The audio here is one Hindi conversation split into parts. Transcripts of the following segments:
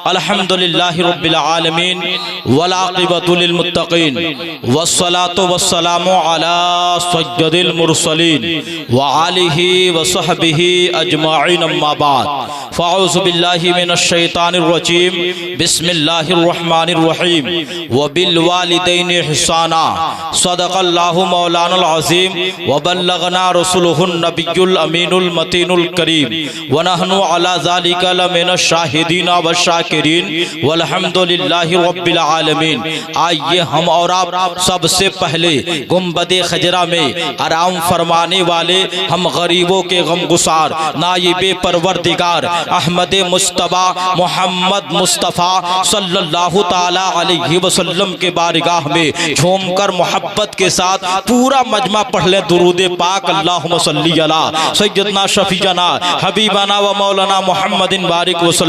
अल्हम्दुलिल्लाहि रब्बिल आलमीन वल आक़िबतु लिल मुत्तक़ीन वस्सलातु वस्सलामु अला सय्यदिल मुरसलीन व आलिहि व सहबिहि अजमाइन अम्मा बाद फ़अऊज़ु बिल्लाहि मिनश शैतानिर रजीम बिस्मिल्लाहिर रहमानिर रहीम व बिल वालिदैनि इहसाना सदक़ल्लाहु मौलानाल अज़ीम व बल्लगना रसूलुहुन नबियुल अमीनुल मतीनुल करीम व नहनु अला ज़ालिका लमिनश शाहिदीना व शाकिरीन वल्हम्दुलिल्लाहि रब्बिल आलमीन। आइए हम और आप सबसे पहले गुंबदे खजरा में आराम फरमाने वाले हम गरीबों के गमगुसार नाइबे परवरदिगार अहमद मुस्तफा मोहम्मद मुस्तफ़ा सल्लल्लाहु ताला अलैहि वसल्लम के बारगाह में झूमकर मोहब्बत के साथ पूरा मजमा पढ़ ले दुरूद पाक अल्लाहुम्मा सल्ली अला सय्यदना शफीजना हबीबना व मौलाना मुहम्मदिन बारिक वसल्लम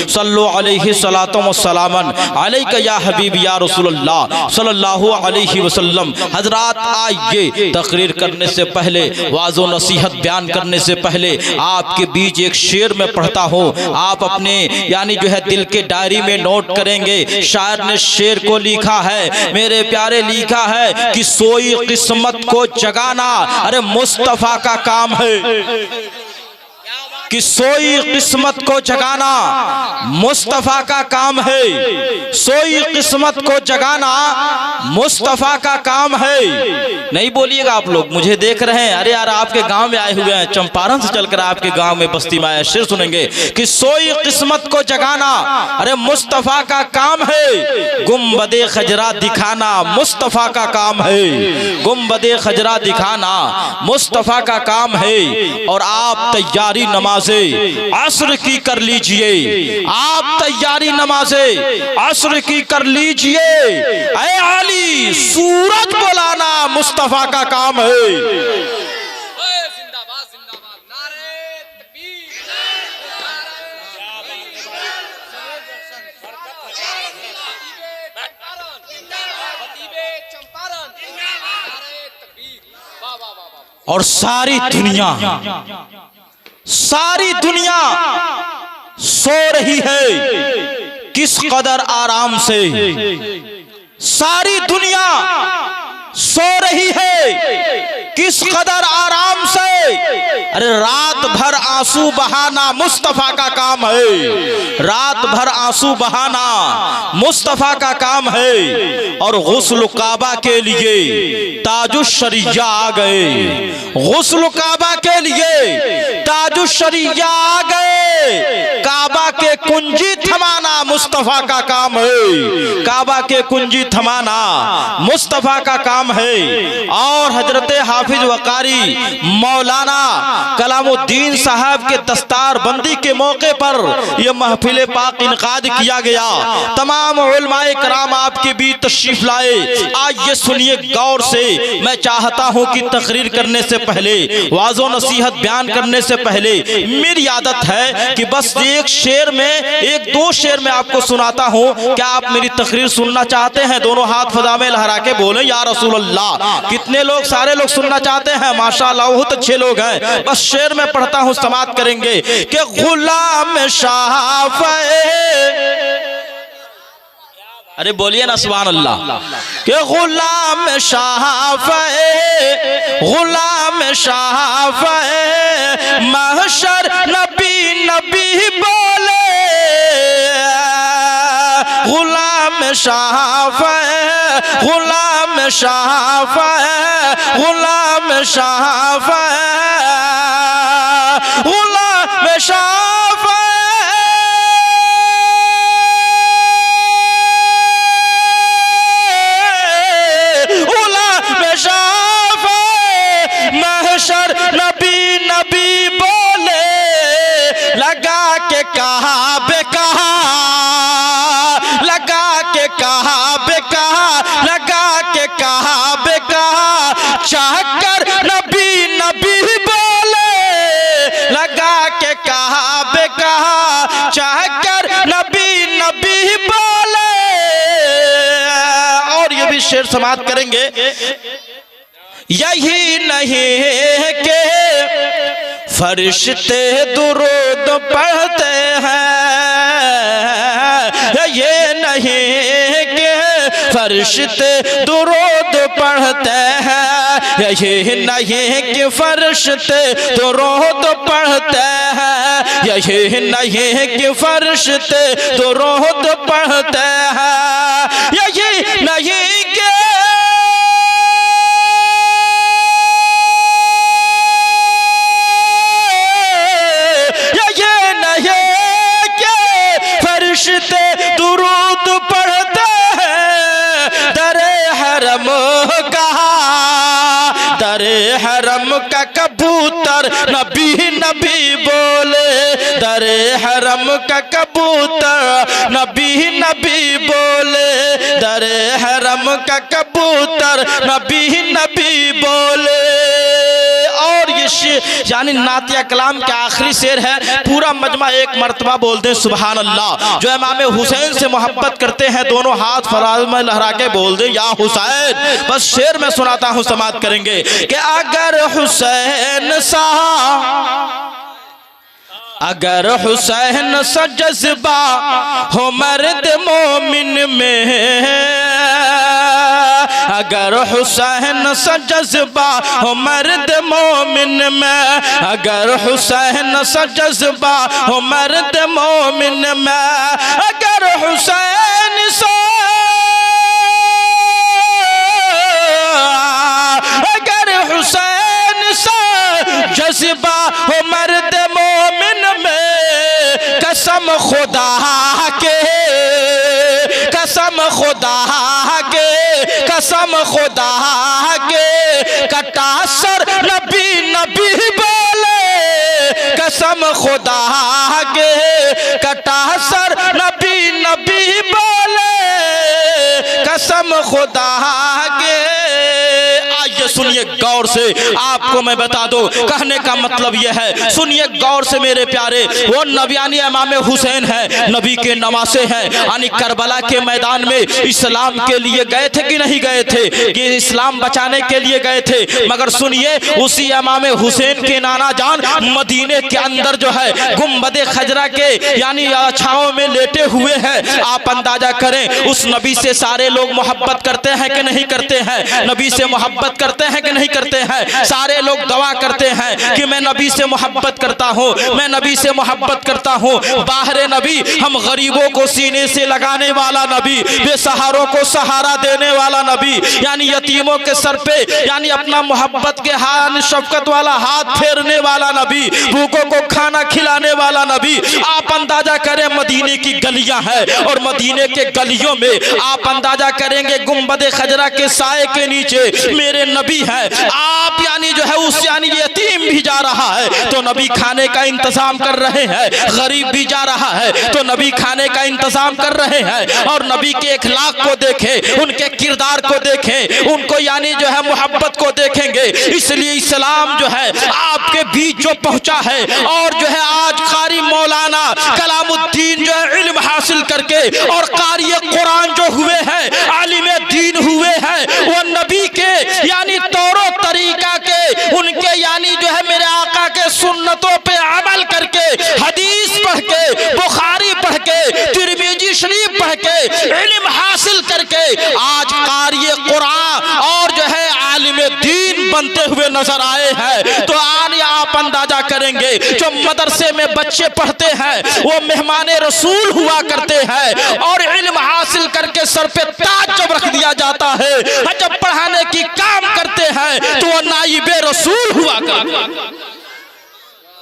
सल्लु अलैहि सलातु व सलामन अलैका या हबीब या रसूलुल्लाह सल्लल्लाहु अलैहि वसल्लम। हजरात, आइए तकरीर करने से पहले वाज़ो नसीहत बयान करने से पहले आपके बीच एक शेर में पढ़ता हूँ, आप अपने यानी जो है दिल के डायरी में नोट करेंगे। शायर ने शेर को लिखा है, मेरे प्यारे लिखा है कि सोई किस्मत को जगाना अरे मुस्तफा का काम है, कि सोई किस्मत को जगाना मुस्तफ़ा का काम है, सोई किस्मत को जगाना मुस्तफ़ा का काम है। नहीं बोलिएगा आप लोग, मुझे देख रहे हैं, अरे यार आपके गांव में आए हुए हैं, चंपारण से चलकर आपके गांव में बस्ती में आया, शेर सुनेंगे कि सोई किस्मत को जगाना अरे मुस्तफ़ा का काम है, गुंबदे खजरा दिखाना मुस्तफ़ा का काम है, गुंबदे खजरा दिखाना मुस्तफ़ा का काम है। और आप तैयारी नमाज़े असर की कर लीजिए, आप तैयारी नमाज़े असर की कर लीजिए। ऐ आली सूरज बुलाना मुस्तफा का काम है। और सारी दुनिया सो रही है किस कदर आराम से, सारी दुनिया सो रही है किस कदर आराम से। अरे रात भर आंसू बहाना मुस्तफा का काम है, रात भर आंसू बहाना मुस्तफा का काम है। और गुस्ल काबा के लिए ताजुश शरिया आ गए, गुस्ल काबा के लिए ताजुश शरिया आ गए। काबा के कुंजी थमाना मुस्तफा का काम है, काबा के कुंजी थमाना मुस्तफा का काम है। और हजरत हाफिज वकारी मौलाना कलामुद्दीन साहब के दस्तार बंदी के मौके पर यह महफिल पाक इनकाद किया गया। तमाम उलमाए कराम आपके बीच तशरीफ लाए। आज ये सुनिए गौर से, मैं चाहता हूं कि तकरीर करने से पहले, वाज़ो नसीहत बयान करने से पहले मेरी आदत है कि बस एक शेर में, एक दो शेर में आपको सुनाता हूं। क्या आप मेरी तकरीर सुनना चाहते हैं? दोनों हाथ फजा में लहरा के बोले या रसूल अल्लाह। कितने लोग? सारे लोग सुनना चाहते हैं, माशाअल्लाह बहुत अच्छे लोग हैं। बस शेर में पढ़ता हूं, समाप्त करेंगे कि गुलाम शाफ़े, अरे बोलिए ना सुभान अल्लाह, कि गुलाम शाफ़े, गुलाम शाफ़े महशर नबी नबी बोले, गुलाम शाफ़े, गुलाम शाफ़े, गुलाम शाफ़े, गुलाम शाफ़े। महशर नबी नबी बोले, लगा के कहा बेकहा, लगा के कहा बेकहा, लगा के कहा बेकहा, चाहकर नबी नबी बोले, लगा के कहा बेकहा, चाहकर नबी नबी बोले। और ये भी शेर समाप्त करेंगे। यही नहीं के फरिश्ते दुरूद पढ़ते हैं, फरिश्ते दुरूद पढ़ते हैं। यही नहीं कि फरिश्ते दुरूद पढ़ते हैं, यही नहीं कि फरिश्ते दुरूद पढ़ते हैं, यही नहीं कि फरिश्ते दुरूद पढ़ते हैं। दरे हरम का, दरे हरम का कबूतर नबी नबी बोले, दरे हरम का कबूतर नबी नबी बोले, दरे हरम का कबूतर नबी नबी बोले। और ये यानी नातिया कलाम के आखिरी शेर है, पूरा मजमा एक मर्तबा बोल दें सुभान अल्लाह। जो इमाम हुसैन से मोहब्बत करते हैं दोनों हाथ फराज में लहरा के बोल दें या हुसैन। बस शेर में सुनाता हूं, समाप्त करेंगे कि अगर हुसैन सा, अगर हुसैन सा जज्बा हो मर्द मोमिन में, अगर हुसैन सा जज्बा हो मर्द मोमिन में, अगर हुसैन सा जज्बा हो मर्द मोमिन में, अगर हुसैन सा, अगर हुसैन सा जज्बा हो मर्द मोमिन में, कसम खुदा के, कसम खुदा के, कसम खुदा के, कटा सर नबी नबी बोले, कसम खुदा के, कटा सर नबी नबी बोले, कसम खुदा के। आइए सुनिए गौर से, आपको मैं बता दूं कहने का मतलब यह है, सुनिए गौर से मेरे प्यारे, वो नबी यानी इमाम हुसैन है, नबी के नवासे हैं, यानी करबला के मैदान में इस्लाम के लिए गए थे कि नहीं गए थे, कि इस्लाम बचाने के लिए गए थे। मगर सुनिए उसी इमाम हुसैन के नाना जान मदीने के अंदर जो है गुंबदे खजरा के यानी छाओं में लेटे हुए हैं। आप अंदाजा करें उस नबी से सारे लोग मोहब्बत करते हैं कि नहीं करते हैं, नबी से मोहब्बत करते हैं कि नहीं करते हैं। सारे लोग दवा करते हैं कि मैं नबी से मोहब्बत करता हूँ, मैं नबी से मोहब्बत करता हूँ। बाहर नबी हम गरीबों को सीने से लगाने वाला नबी, बेसहारों को सहारा देने वाला नबी, यानी यतीमों के सर पे यानी अपना मोहब्बत के हाथ शफकत वाला हाथ फेरने वाला नबी, भूखों को खाना खिलाने वाला नबी। आप अंदाजा करें मदीने की गलियां हैं और मदीने के गलियों में आप अंदाजा करेंगे गुंबदे खजरा के साए के नीचे मेरे नबी हैं। आप यानी जो है उस यानी यतीम भी जा रहा है तो नबी खाने का इंतजाम कर रहे हैं, गरीब भी जा रहा है तो नबी खाने का इंतजाम कर रहे हैं। और नबी के अखलाक को देखें, उनके किरदार को देखें, उनको यानी जो है मोहब्बत को देखेंगे। इसलिए इस्लाम जो है आपके बीच जो पहुंचा है और जो है आज कारी मौलाना कलामुद्दीन जो है इल्म हासिल करके और कारी कुरान जो हुए हैं, आलिम दीन हुए हैं, वो नबी के यानी तौरो तरीका के उनके यानी जो है मेरे आका के सुन्नतों पे अमल करके, हदीस पढ़ के, बुखारी पढ़ के, तिरमिजी शरीफ पढ़ के, इल्म हासिल करके आज कारी कुरान और जो है आलिम दीन बनते हुए नजर आए हैं। तो आज आप अंदाजा करेंगे जो मदरसे में बच्चे पढ़ते हैं वो मेहमान रसूल हुआ करते हैं और इल्म हासिल करके सर पे ताज जब रख दिया जाता है, जब पढ़ाने की काम करते हैं तो वो नाइबे रसूल हुआ करते हैं,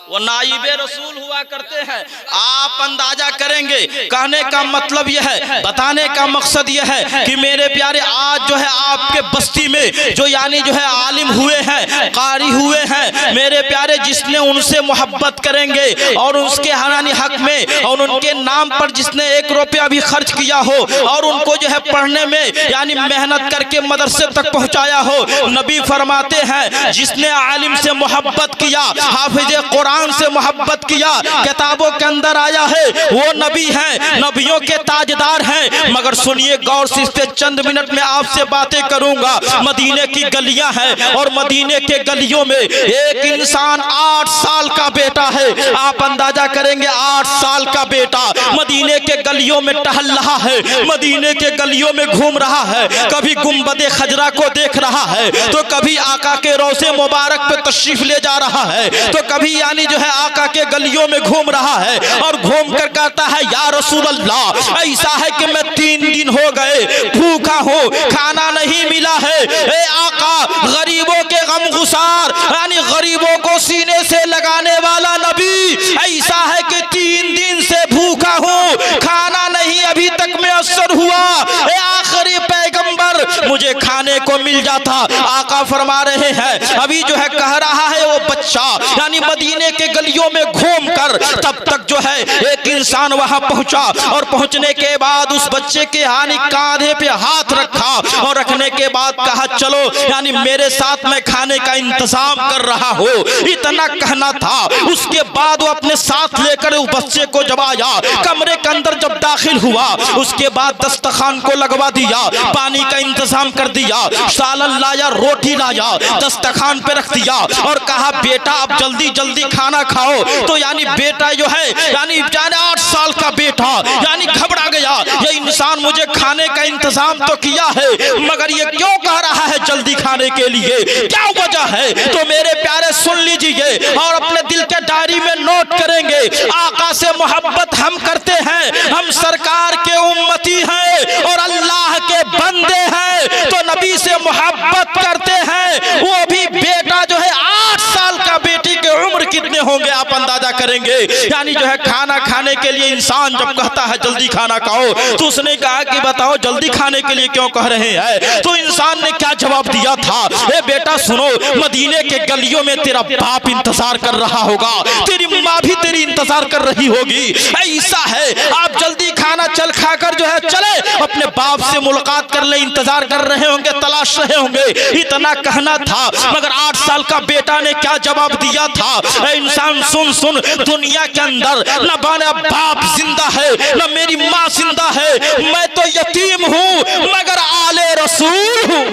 वो नाइबे रसूल हुआ करते हैं। आप अंदाजा करेंगे कहने का मतलब यह है, बताने का मकसद यह है कि मेरे प्यारे आज जो है आपके बस्ती में जो यानी जो है आलिम हुए हैं, कारी हुए हैं, मेरे प्यारे जिसने उनसे मोहब्बत करेंगे और उसके यानी हक में और उनके नाम पर जिसने 1 रुपया भी खर्च किया हो और उनको जो है पढ़ने में यानी मेहनत करके मदरसे तक पहुंचाया हो, नबी फरमाते हैं जिसने आलिम से मोहब्बत किया, हाफिज कुरान कुरान से मोहब्बत किया, किताबों के अंदर आया है, वो नबी हैं, नबियों के ताजदार हैं। मगर सुनिए गौर से, इस पे चंद मिनट में आपसे बातें करूंगा। मदीने की गलियां हैं और मदीने के गलियों में एक इंसान 8 साल का बेटा है। आप अंदाजा करेंगे 8 साल का बेटा मदीने के गलियों में टहल रहा है, मदीने के गलियों में घूम रहा है। कभी गुंबदे खजरा को देख रहा है, तो कभी आका के रोज़े मुबारक पे तशरीफ ले जा रहा है, तो कभी यानी जो है आका के गलियों में घूम रहा है और घूम कर कहता है या रसूल अल्लाह, ऐसा है कि मैं 3 दिन हो गए भूखा हूँ, खाना नहीं मिला है। ए आका, गरीबों के गमगुसार यानी गरीबों को सीने से लगाने वाला नबी, ऐसा है कि 3 दिन से भूखा हूँ, खाना नहीं अभी तक में असर हुआ। ए आखिरी पैगंबर, मुझे खाने को मिल जाता। आका फरमा रहे हैं, अभी जो है कह रहा है वो बच्चा यानी मदीने के गलियों में घूम कर, तब तक जो है एक इंसान वहां पहुंचा और पहुंचने के बाद उस बच्चे के यानी कांधे पे हाथ रखा और रखने के बाद कहा चलो यानी मेरे साथ मैं खाने का इंतजाम कर रहा हूँ, इतना कहना था। उसके बाद वो अपने साथ लेकर उस बच्चे को जब आया, कमरे के अंदर जब दाखिल हुआ, उसके बाद दस्तरखान को लगवा दिया, पानी का इंतजाम कर दिया, सालन लाया, रोटी लाया, दस्तरखान पे रख दिया और कहा बेटा अब जल्दी जल्दी खाना खाओ। तो यानी बेटा जो है यानी 8 साल का बेटा यानी घबरा गया, ये इंसान मुझे खाने का इंतजाम तो किया है मगर ये क्यों कह रहा है जल्दी खाने के लिए, क्या वजह है? तो मेरे प्यारे सुन लीजिए और अपने दिल के डायरी में नोट करेंगे। आका से मोहब्बत हम करते हैं, हम सरकार के उम्मती हैं और अल्लाह के बंदे हैं, तो नबी से मोहब्बत करते हैं। वो भी बेटा जो है 8 साल का, बेटी की उम्र कितने होंगे आप अंदाजा करेंगे। यानी जो है खाना खाने के लिए इंसान जब कहता है जल्दी खाना खाओ, तो उसने कहा कि बताओ जल्दी खाने के लिए क्यों कह रहे हैं? तो इंसान ने क्या जवाब दिया था? ए बेटा सुनो, मदीने के गलियों में तेरा बाप इंतजार कर रहा होगा, तेरी माँ भी तेरी इंतजार कर रही होगी। ऐसा है आप जल्दी खाना चल खाकर जो है चले अपने बाप से मुलाकात कर ले, इंतजार कर रहे होंगे, तलाश रहे होंगे, इतना कहना था। मगर 8 साल का बेटा ने क्या जवाब दिया था? इंसान सुन सुन, दुनिया के अंदर न मेरा बाप जिंदा है न मेरी माँ जिंदा है, मैं तो यतीम हूँ मगर आले रसूल हूँ,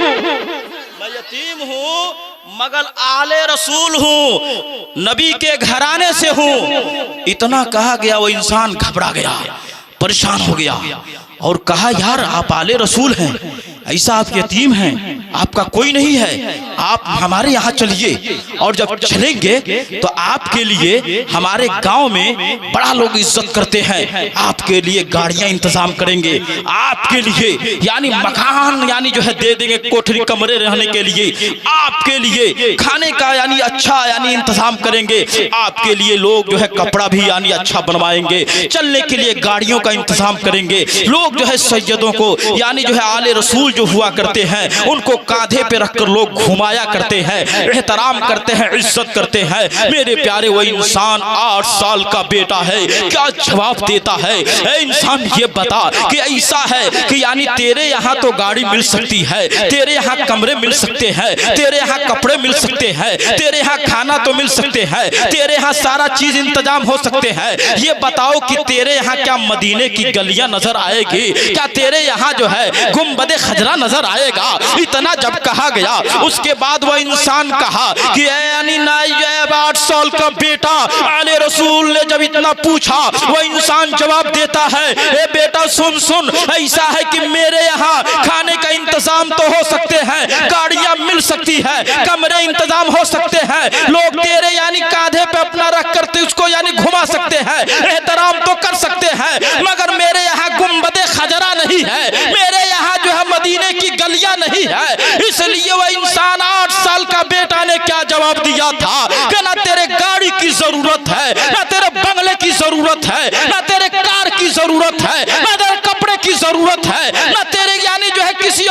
मैं यतीम हूँ मगर आले रसूल हूँ, नबी के घराने से हूँ। इतना कहा गया, वो इंसान घबरा गया, परेशान हो गया और कहा यार आप आले रसूल हैं, ऐसा आप यतीम हैं, आपका कोई नहीं है, आप हमारे यहाँ चलिए और जब चलेंगे तो आपके लिए हमारे गांव में बड़ा लोग इज्जत करते हैं, आपके लिए गाड़ियां इंतजाम करेंगे, आपके लिए यानी मकान यानी जो है दे देंगे, कोठरी कमरे रहने के लिए, आपके लिए खाने का यानी अच्छा यानी इंतजाम करेंगे, आपके लिए लोग जो है कपड़ा भी यानी अच्छा बनवाएंगे, चलने के लिए गाड़ियों का इंतजाम करेंगे। लोग जो है सैयदों को यानी जो है आले रसूल जो हुआ करते हैं उनको कांधे पे रखकर लोग घुमाया करते हैं, एहतराम करते हैं, इज्जत करते हैं। मेरे प्यारे वो इंसान 8 साल का बेटा है, क्या जवाब देता है? ए इंसान ये बता कि ऐसा है कि यानी तेरे यहाँ तो गाड़ी मिल सकती है, तेरे यहाँ कमरे मिल सकते हैं, तेरे यहाँ कपड़े मिल सकते हैं, तेरे यहाँ खाना तो मिल सकते हैं, तेरे यहाँ सारा चीज इंतजाम हो सकते हैं, ये बताओ कि तेरे यहाँ क्या मदीने की गलियां नजर आएगी? क्या तेरे यहाँ जो है गुंबदे खजरा नजर आएगा? इतना जब कहा गया उसके बाद वह इंसान कहा कि यानी 8 साल का बेटा आले रसूल ने जब इतना पूछा, वह इंसान जवाब देता है, ए बेटा सुन सुन, ऐसा है कि मेरे यहाँ खाने का इंतजाम तो हो सकते हैं, गाड़ियां मिल सकती है, कमरे इंतजाम हो सकते हैं, लोग तेरे यानी कांधे पे अपना रख कर उसको यानी घुमा सकते हैं, एहतराम तो कर सकते हैं, मगर मेरे यहाँ गुंबदे खजरा नहीं है, मेरे यहाँ जो है मदीने की गलियां नहीं है। इसलिए वह इंसान 8 साल का बेटा ने क्या जवाब दिया था कि ना तेरे गाड़ी की जरूरत है, ना तेरे बंगले की जरूरत है, ना तेरे कार की जरूरत है, ना तेरे कपड़े की जरूरत है, ना तेरे यानी जो है किसी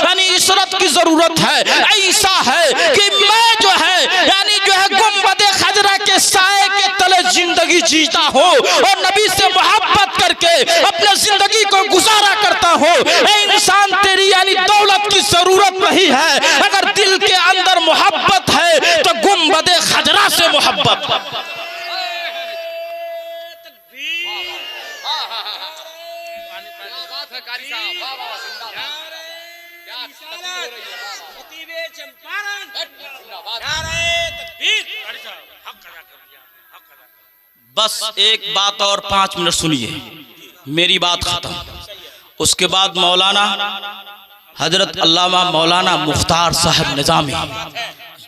यानी इशरत की जरूरत है। ऐसा है कि मैं जो है यानी जो है गुंबदे खजरा के साए के तले जिंदगी जीता हूँ और नबी से मोहब्बत करके अपने जिंदगी को गुजारा करता हूँ। इंसान तेरी यानी दौलत की जरूरत नहीं है, अगर दिल के अंदर मोहब्बत है तो गुंबदे खजरा मोहब्बत। बस एक बात और 5 मिनट सुनिए, मेरी बात खत्म। उसके बाद मौलाना हजरत अल्लामा मौलाना मुख्तार साहब निज़ामी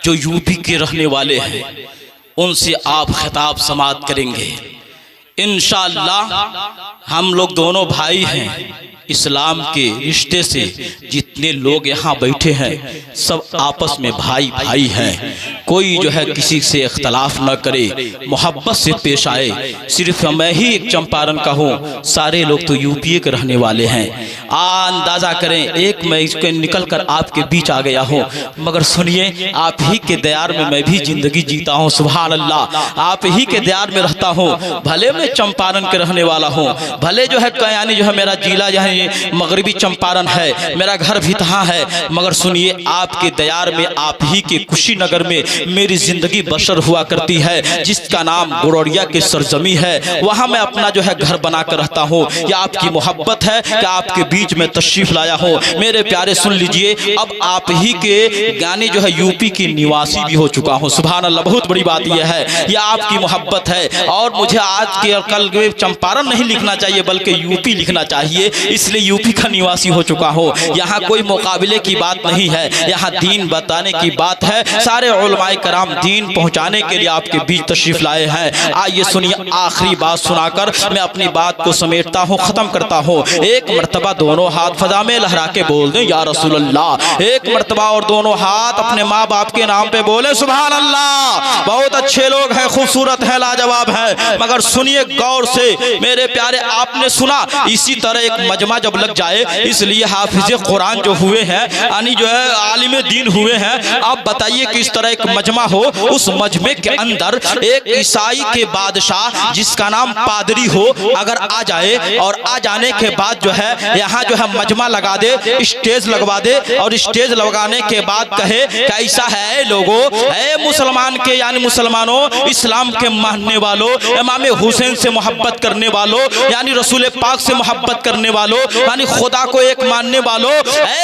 जो यूपी के रहने वाले हैं, उनसे आप खिताब समाअत करेंगे इंशाअल्लाह। हम लोग दोनों भाई हैं, इस्लाम के रिश्ते से जितने लोग यहाँ बैठे हैं सब आपस में भाई भाई हैं। कोई जो है किसी से इख्तलाफ न करे, मोहब्बत से पेश आए। सिर्फ मैं ही एक चंपारण का हूँ, सारे लोग तो यूपी के रहने वाले हैं। अंदाज़ा करें, एक मैं इसके निकल कर आपके बीच आ गया हूँ, मगर सुनिए, आप ही के दयार में मैं भी ज़िंदगी जीता हूँ। सुभान अल्लाह, आप ही के दयार में रहता हूँ। भले मैं चंपारण के रहने वाला हूँ, भले जो है यानी जो है मेरा जिला जो है मगरबी चंपारण है, मेरा घर भी तहाँ है, मगर सुनिए, आपके दयार में, आप ही के कुशीनगर में मेरी जिंदगी बसर हुआ करती है, जिसका नाम गुरौरिया के सरजमी है। वहाँ मैं अपना जो है घर बना कर रहता हूँ। यह आपकी मोहब्बत है कि आपके बीच में तशरीफ लाया हूँ। मेरे प्यारे सुन लीजिए, अब आप ही के गाने जो है यूपी की निवासी भी हो चुका हूँ। सुभान अल्लाह, बहुत बड़ी बात यह है, यह आपकी मोहब्बत है। और मुझे आज के और कल चंपारण नहीं लिखना चाहिए, बल्कि यूपी लिखना चाहिए, इसलिए यूपी का निवासी हो चुका हूँ। यहाँ कोई मुकाबले की बात नहीं है, यहाँ दीन बताने की बात है। सारे उलमाए कराम दीन पहुँचाने के लिए आपके बीच तशरीफ लाए हैं। आइए सुनिए, आखिरी बात सुनाकर मैं अपनी बात को समेटता हूँ, खत्म करता हूँ। एक मर्तबा दोनों हाथ फजा में लहरा के बोल दें या रसूल अल्लाह। एक मर्तबा और दोनों हाथ अपने माँ बाप के नाम पे बोले सुभान अल्लाह। बहुत अच्छे लोग हैं, खूबसूरत है, लाजवाब है, मगर सुनिए गौर से मेरे प्यारे। आपने सुना, इसी तरह एक मजमा जब लग जाए, इसलिए हाफिज कुरान जो हुए हैं, यानी जो है आलिम दीन हुए हैं, आप बताइए कि इस तरह एक मजमा हो, उस मजमे के अंदर एक ईसाई के बादशाह जिसका नाम पादरी हो अगर आ जाए, और आ जाने के बाद जो है यहाँ जो है मजमा लगा दे, स्टेज लगवा दे, और स्टेज लगाने के बाद कहे कैसा है लोगों, है मुसलमान के यानी मुसलमानों, इस्लाम के मानने वालों, इमाम हुसैन से मोहब्बत करने वालों, यानी रसूल पाक से मोहब्बत करने वालों, यानी खुदा को एक मानने वालों,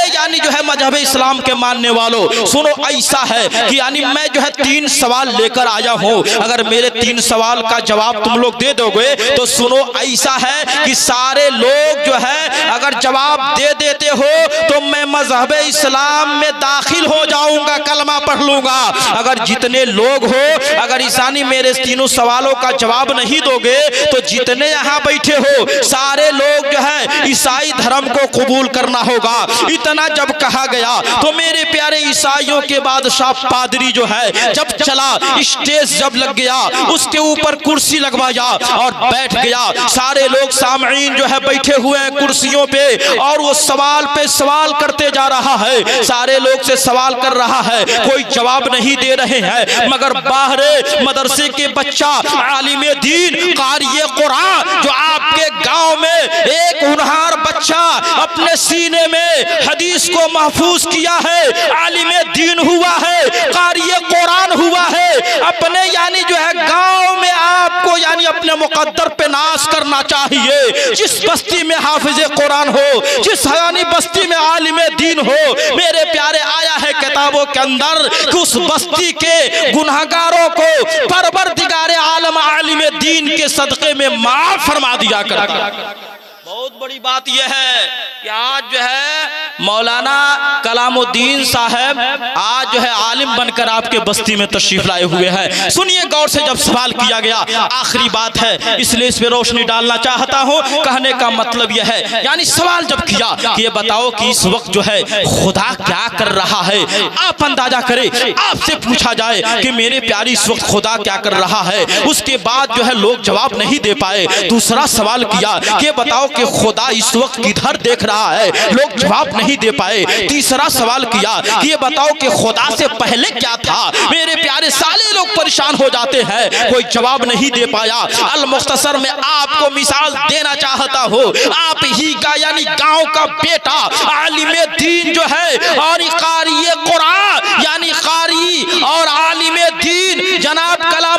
यानी जो है मजहब इस्लाम के मानने वालों, सुनो ऐसा है कि यानी मैं जो है 3 सवाल लेकर आया हूँ। अगर मेरे 3 सवाल का जवाब तुम लोग दे दोगे तो सुनो ऐसा है कि सारे लोग जो है अगर जवाब दे देते हो तो मैं मजहब इस्लाम में दाखिल हो जाऊंगा, कलमा पढ़ लूंगा। अगर जितने लोग हो, अगर ईसानी मेरे 3 सवालों का जवाब नहीं दोगे तो जितने यहाँ बैठे हो सारे लोग जो है ईसाई धर्म को कबूल करना होगा। इतना जब कहा गया तो मेरे प्यारे ईसाइयों के बादशाह पादरी जो है जब चला, स्टेज जब लग गया, उसके ऊपर कुर्सी लगवाया और बैठ गया। सारे लोग सामईन जो है बैठे हुए हैं कुर्सियों पे, और वो सवाल पे सवाल करते जा रहा है, सारे लोग से सवाल कर रहा है, कोई जवाब नहीं दे रहे हैं। मगर बाहर मदरसे के बच्चा आलिम दीन क़ारिए कुरान जो आपके गांव में एक होनहार बच्चा अपने सीने में हदीस को महफूज किया है, आलिम दीन हुआ है, क़ारिए कुरान हुआ है, अपने यानी जो है गांव में आपको यानी अपने मुकद्दर पे नाश करना चाहिए। जिस बस्ती में हाफिज कुरान हो, जिस यानी बस्ती में आलिम दीन हो, मेरे प्यारे आया है किताबों के अंदर कि उस बस्ती के गुनहगारों को परवरदिगार आलम आलिम दीन के सदक़े में माफ फरमा दिया कर। बहुत बड़ी बात यह है कि आज जो है मौलाना कलामुद्दीन साहब आज जो है आलिम बनकर आपके बस्ती में तशरीफ लाए हुए हैं। सुनिए गौर से, जब सवाल किया गया, आखिरी बात है इसलिए इस पे रोशनी डालना चाहता हूँ। कहने का मतलब यह है, यानी सवाल जब किया कि ये बताओ कि इस वक्त जो है खुदा क्या कर रहा है, आप अंदाजा करें, आपसे पूछा जाए कि मेरे प्यारी इस वक्त खुदा क्या कर रहा है, उसके बाद जो है लोग जवाब नहीं दे पाए। दूसरा सवाल किया कि बताओ कि खुदा इस वक्त किधर देख रहा है, लोग जवाब नहीं दे पाए। तीसरा सवाल किया कि ये बताओ कि खुदा से पहले क्या था, मेरे प्यारे साले लोग परेशान हो जाते हैं, कोई जवाब नहीं दे पाया। अल मुख्तसर में आपको मिसाल देना चाहता हूँ, आप ही का यानी गांव का बेटा आलिम दीन जो है और क़ारिए कुरान यानी क़ारी और आलिम दीन जनाब कलाम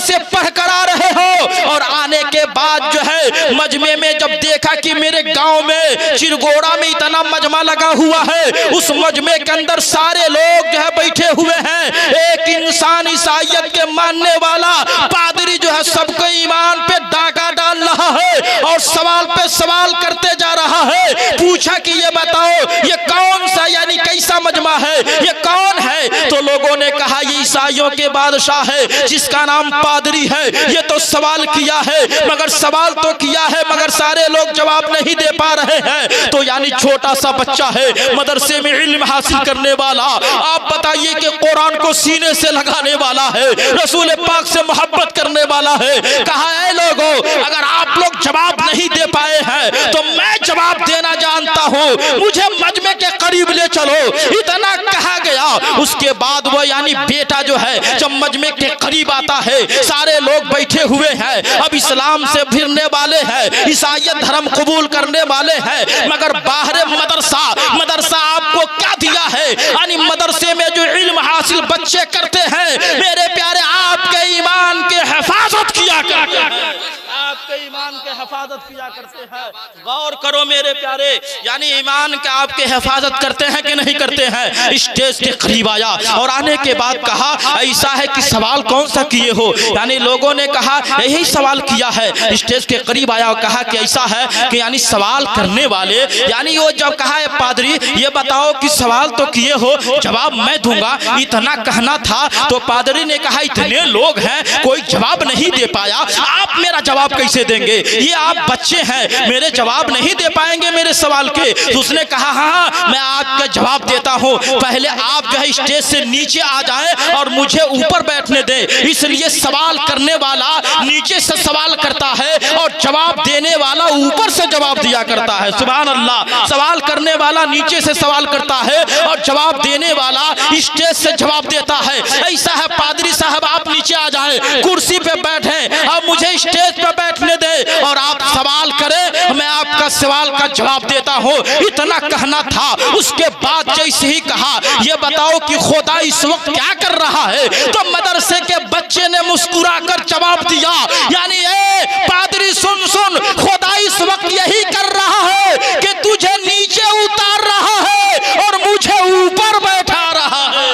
से पढ़कर आ रहे हो और आने के बाद जो है मजमे में जब देखा कि मेरे गांव में चिरगोड़ा में इतना मजमा लगा हुआ है, उस मजमे के अंदर सारे लोग जो है बैठे हुए हैं, एक इंसान ईसाईयत के मानने वाला पादरी जो है सबको ईमान पे डाका डाल रहा है और सवाल पे सवाल करते जा रहा है। पूछा कि ये बताओ ये कौन सा यानी कैसा मजमा है, ये कौन है? तो लोगों ने कहा ये ईसाइयों के बादशाह है जिसका नाम पादरी है। ये तो सवाल किया है, मगर सवाल तो किया है मगर सारे लोग जवाब नहीं दे पा रहे हैं। तो यानी छोटा सा बच्चा है, मदरसे में इल्म हासिल करने वाला, आप बताइए कि कुरान को सीने से लगाने वाला है, रसूल पाक से मोहब्बत करने वाला है। कहा है लोगों, अगर आप लोग जवाब नहीं दे पाए हैं तो मैं जवाब देना जानता हूं, मुझे मजमे के करीब ले चलो। इतना कहा गया। उसके बाद वो यानी बेटा जो है जब मजमे के करीब आता है, सारे लोग बैठे हुए हैं, अब इस्लाम से फिरने वाले हैं, ईसाईयत धर्म कबूल करने वाले हैं, मगर बाहर मदरसा आपको क्या दिया है? यानी मदरसे में जो इल्म हासिल बच्चे करते हैं मेरे प्यारे, आपके ईमान के हिफाजत किया करते हैं, आपके ईमान के हिफाजत किया करते हैं। गौर करो मेरे प्यारे, यानी ईमान के आपके हिफाजत करते हैं कि नहीं करते हैं? स्टेज के करीब आया और आने के बाद कहा ऐसा है कि सवाल कौन सा किए हो? यानी लोगों ने कहा यही सवाल किया है। स्टेज के करीब आया और कहा कि ऐसा है कि यानी सवाल करने वाले, यानी वो जब कहा है पादरी ये बताओ कि सवाल तो किए हो, जवाब मैं दूंगा, इतना कहना था। तो पादरी ने कहा इतने लोग हैं कोई जवाब नहीं दे पाया, आप मेरा जवाब कैसे देंगे? ये आप बच्चे हैं, मेरे जवाब नहीं दे पाएंगे मेरे सवाल के। तो उसने कहा हाँ मैं आपका जवाब देता हूँ, पहले आप जो है स्टेज से नीचे आ जाएं और मुझे ऊपर बैठने दें। इसलिए सवाल करने वाला नीचे से सवाल करता है और जवाब देने वाला ऊपर से जवाब दिया करता है। सुभान अल्लाह। सवाल करने वाला नीचे से सवाल करता है और जवाब देने वाला स्टेज से जवाब देता है। ऐसा है पादरी साहब, आप नीचे आ जाएं, कुर्सी पे बैठे, अब मुझे स्टेज पे बैठने दे और आप सवाल करें, मैं आपका सवाल का जवाब देता हूं। इतना कहना था। उसके बाद जैसे ही कहा ये बताओ कि खुदा इस वक्त क्या कर रहा है, तो मदरसे के बच्चे ने मुस्कुराकर जवाब दिया, यानी ए पादरी सुन सुन, खुदा इस वक्त यही कर रहा है कि तुझे नीचे उतार रहा है और मुझे ऊपर बैठा रहा है।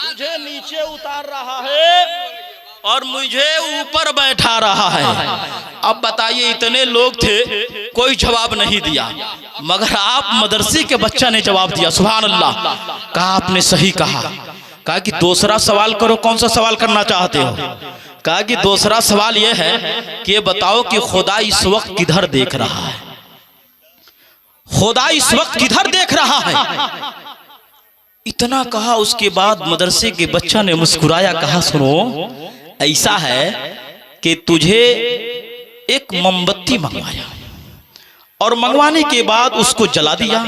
तुझे नीचे उतार रहा है और मुझे ऊपर बैठा रहा है। अब बताइए इतने लोग थे, कोई जवाब नहीं दिया, मगर आप मदरसे के बच्चा ने जवाब दिया। सुभान अल्लाह। कहा आपने सही कहा। कहा कि दूसरा सवाल करो, कौन सा सवाल करना चाहते हो? कहा कि दूसरा सवाल यह है कि ये बताओ कि खुदा इस वक्त किधर देख रहा है? खुदा इस वक्त किधर देख रहा है? इतना कहा। उसके बाद मदरसे के बच्चा ने मुस्कुराया, कहा सुनो ऐसा है कि तुझे एक मोमबत्ती मंगवाया और मंगवाने के बाद उसको जला दिया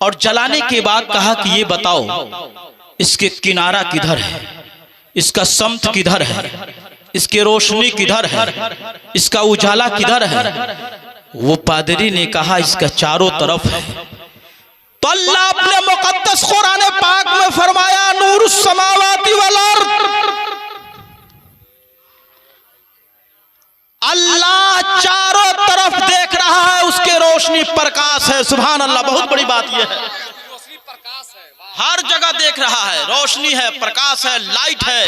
और जलाने के बाद कहा कि ये बताओ इसके किनारा किधर है, इसका समत किधर है, इसकी रोशनी किधर है, इसका उजाला किधर है? वो पादरी ने कहा इसका चारों तरफ है। तो अल्लाह अपने मुकद्दस कुरान पाक में फरमाया नूरुस समावाति वल अर्द, अल्लाह चारों तरफ देख रहा है, उसके रोशनी प्रकाश है। सुभान अल्लाह। बहुत बड़ी बात यह है, हर जगह देख रहा है, रोशनी है, प्रकाश है, लाइट है,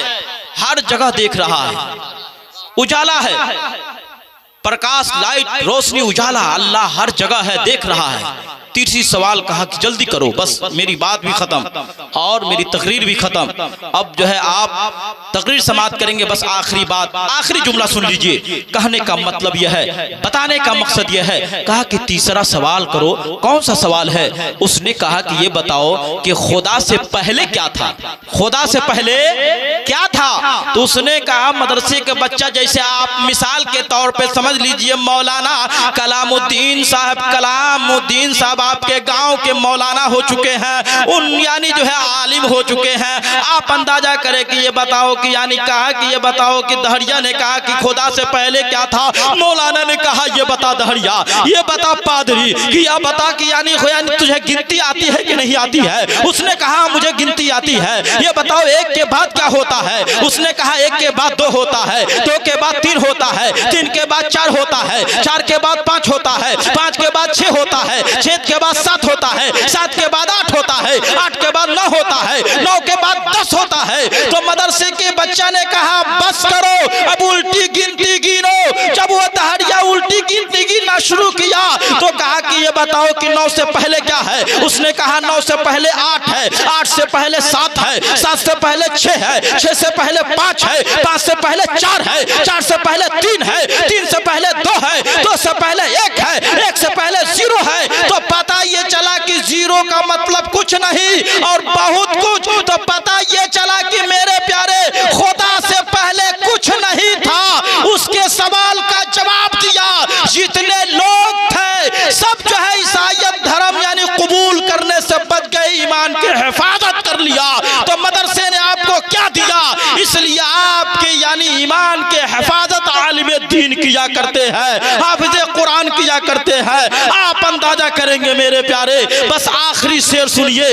हर जगह देख रहा है, उजाला है, प्रकाश, लाइट, रोशनी, उजाला, अल्लाह हर जगह है, देख रहा है। तीसरी सवाल कहा कि जल्दी करो, बस मेरी बात भी खत्म और मेरी तकरीर भी खत्म। अब जो है आप तकरीर समाप्त करेंगे, बस आखिरी बात, आखिरी जुमला सुन लीजिए। कहने का मतलब यह है, बताने का मकसद यह है। कहा कि तीसरा सवाल करो। कौन सा सवाल है? उसने कहा कि ये बताओ कि खुदा से पहले क्या था? खुदा से पहले क्या था? तो उसने कहा मदरसे के बच्चा, जैसे आप मिसाल के तौर पे समझ लीजिए मौलाना कलामुद्दीन साहब आपके गांव के मौलाना हो चुके हैं, उन यानी जो है आलिम हो चुके हैं। आप अंदाजा करें कि ये बताओ कि यानी कहा कि ये बताओ कि दहरिया ने कहा कि खुदा से पहले क्या था, मौलाना ने कहा ये बता दहरिया, ये बता पादरी कि या बता कि यानी तुझे गिनती आती है कि नहीं आती है। उसने कहा मुझे गिनती आती है। ये बताओ एक के बाद क्या होता है। उसने कहा एक के बाद दो होता है, दो के बाद तीन होता है, तीन के बाद चार होता है, चार के बाद पांच होता है, पांच के बाद छह होता है, छह के बाद सात होता है, सात के बाद आठ होता है, आठ के बाद नौ होता है, नौ के बाद 10 होता है। तो मदरसे के बच्चा ने कहा बस करो, अब उल्टी गिनती गिनो। जब वो दहरिया उल्टी गिनती गिनना शुरू किया तो कहा कि ये बताओ कि 9 से पहले क्या है। उसने कहा 9 से पहले 8 है, 8 से पहले 7 है, 7 से पहले 6 है, 6 से पहले 5 है, 5 से पहले 4 है, 4 से पहले 3 है, 3 से पहले 2 है, 2 से पहले 1 है, 1 से पहले 0 है। तो पता ये चला कि 0 का मतलब कुछ नहीं और बहुत कुछ। तो पता ये चला कि मेरे प्यारे खुदा से पहले कुछ नहीं था। उसके सवाल का जवाब दिया। जितने लोग थे सब जो है ईसाईयत धर्म यानी कबूल करने से बच गए, ईमान की हिफाजत कर लिया। तो मदरसे ने आपको क्या दिया? इसलिए आपके यानी ईमान के हिफाजत आलिम दीन किया करते हैं, हाफिज कुरान किया करते हैं। आप अंदाजा करेंगे मेरे प्यारे। बस आखिरी शेर सुनिए।